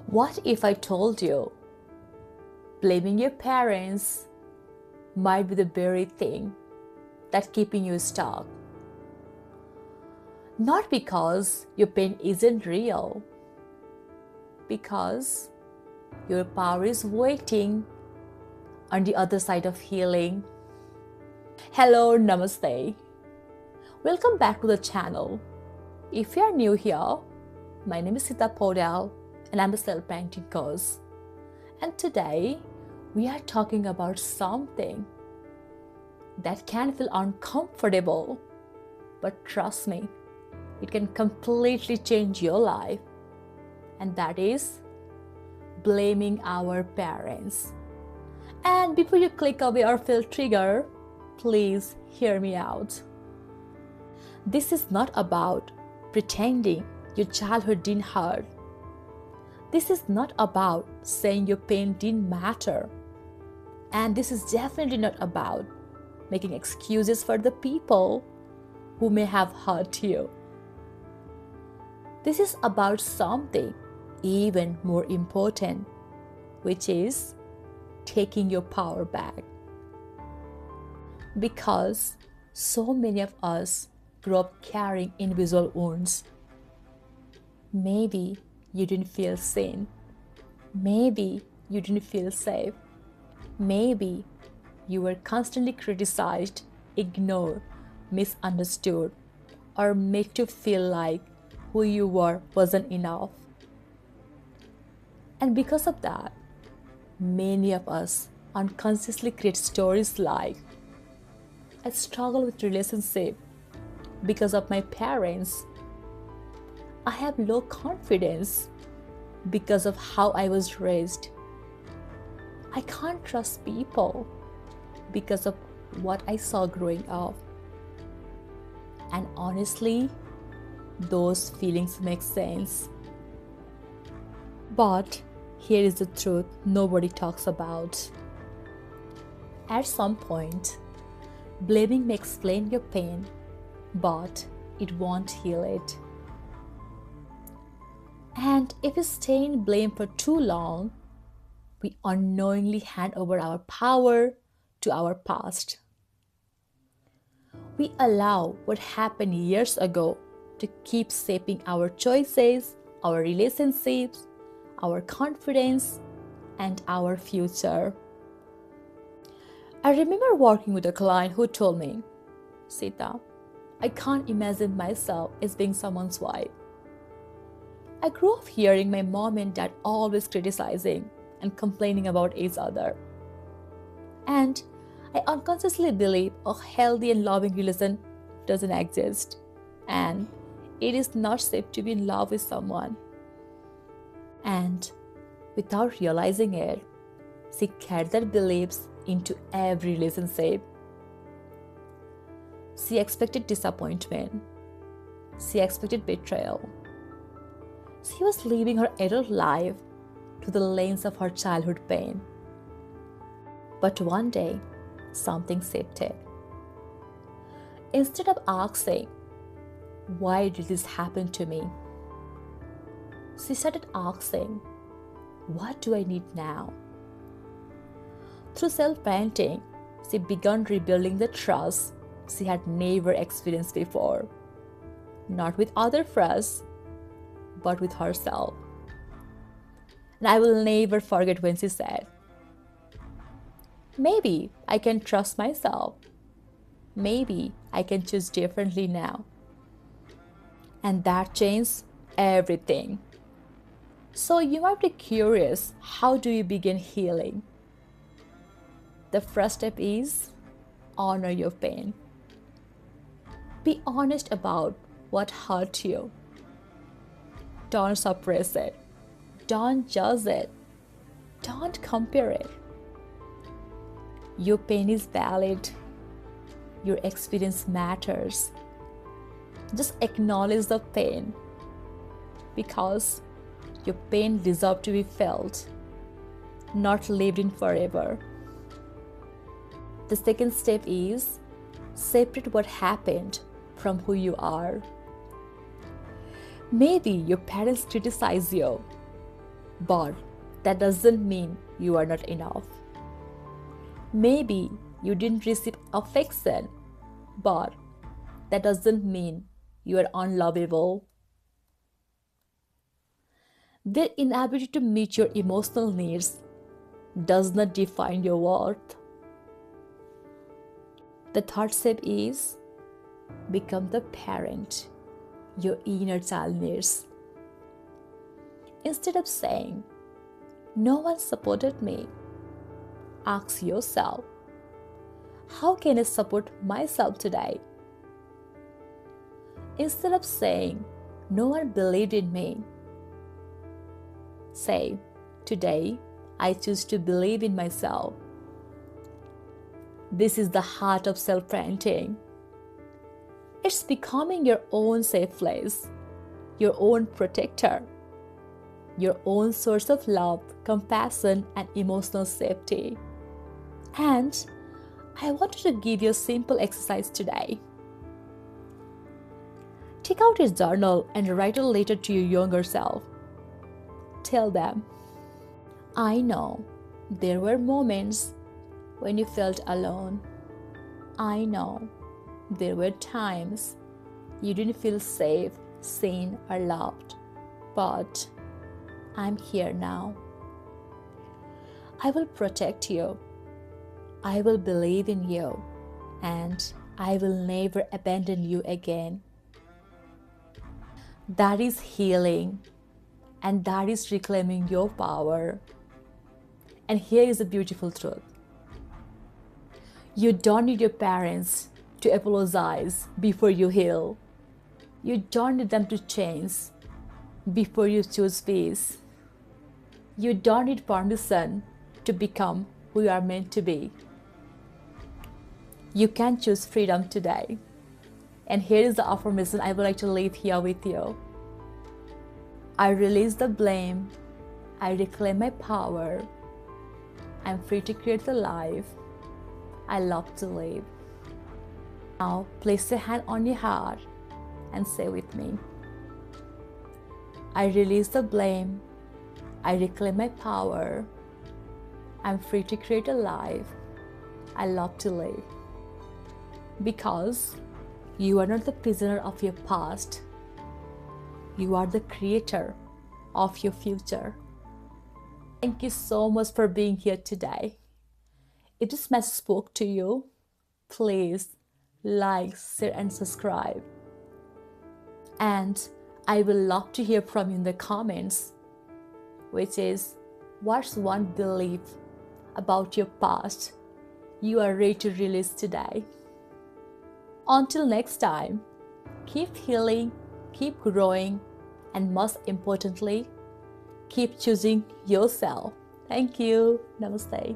What if I told you blaming your parents might be the very thing that's keeping you stuck? Not because your pain isn't real, because your power is waiting on the other side of healing. Hello, namaste. Welcome back to the channel. If you are new here, my name is Sita Podal and I'm a self-parenting coach. And today we are talking about something that can feel uncomfortable, but trust me, it can completely change your life. And that is blaming our parents. And before you click away or feel triggered, please hear me out. This is not about pretending your childhood didn't hurt. This is not about saying your pain didn't matter. And this is definitely not about making excuses for the people who may have hurt you. This is about something even more important, which is taking your power back. Because so many of us grew up carrying invisible wounds. Maybe you didn't feel seen. Maybe you didn't feel safe. Maybe you were constantly criticized, ignored, misunderstood, or made to feel like who you were wasn't enough. And because of that, many of us unconsciously create stories like, I struggle with relationship because of my parents. I have low confidence because of how I was raised. I can't trust people because of what I saw growing up. And honestly, those feelings make sense. But here is the truth nobody talks about. At some point, blaming may explain your pain, but it won't heal it. And if we stay in blame for too long, we unknowingly hand over our power to our past. We allow what happened years ago to keep shaping our choices, our relationships, our confidence, and our future. I remember working with a client who told me, Sita, I can't imagine myself as being someone's wife. I grew up hearing my mom and dad always criticizing and complaining about each other. And I unconsciously believe a healthy and loving relation doesn't exist. And it is not safe to be in love with someone. And without realizing it, she carried that beliefs into every relationship. She expected disappointment. She expected betrayal. She was living her adult life through the lens of her childhood pain. But one day, something shifted. Instead of asking, why did this happen to me? She started asking, what do I need now? Through self-parenting, she began rebuilding the trust she had never experienced before. Not with other friends, but with herself. And I will never forget when she said, maybe I can trust myself. Maybe I can choose differently now. And that changed everything. So you might be curious, how do you begin healing? The first step is honor your pain. Be honest about what hurt you. Don't suppress it. Don't judge it. Don't compare it. Your pain is valid. Your experience matters. Just acknowledge the pain, because your pain deserves to be felt, not lived in forever. The second step is separate what happened from who you are. Maybe your parents criticize you. but that doesn't mean you are not enough. Maybe you didn't receive affection, but that doesn't mean you are unlovable. Their inability to meet your emotional needs does not define your worth. The third step is become the parent your inner child needs. Instead of saying, "No one supported me," ask yourself, "How can I support myself today?" Instead of saying, "No one believed in me," say, "Today, I choose to believe in myself." This is the heart of self-parenting. It's becoming your own safe place, your own protector, your own source of love, compassion, and emotional safety. And I wanted to give you a simple exercise today. Take out a journal and write a letter to your younger self. Tell them, "I know there were moments when you felt alone. I know there were times you didn't feel safe, seen, or loved. But I'm here now. I will protect you. I will believe in you. And I will never abandon you again." That is healing. And that is reclaiming your power. And here is a beautiful truth. You don't need your parents to apologize before you heal. You don't need them to change before you choose peace. You don't need permission to become who you are meant to be. You can choose freedom today. And here is the affirmation I would like to leave here with you. I release the blame. I reclaim my power. I'm free to create the life I love to live. Now, place your hand on your heart and say with me, I release the blame. I reclaim my power. I'm free to create a life I love to live. Because you are not the prisoner of your past. You are the creator of your future. Thank you so much for being here today. If this message spoke to you, please like, share, and subscribe. And I will love to hear from you in the comments, which is, what's one belief about your past you are ready to release today? Until next time, keep healing, keep growing, and most importantly, keep choosing yourself. Thank you. Namaste.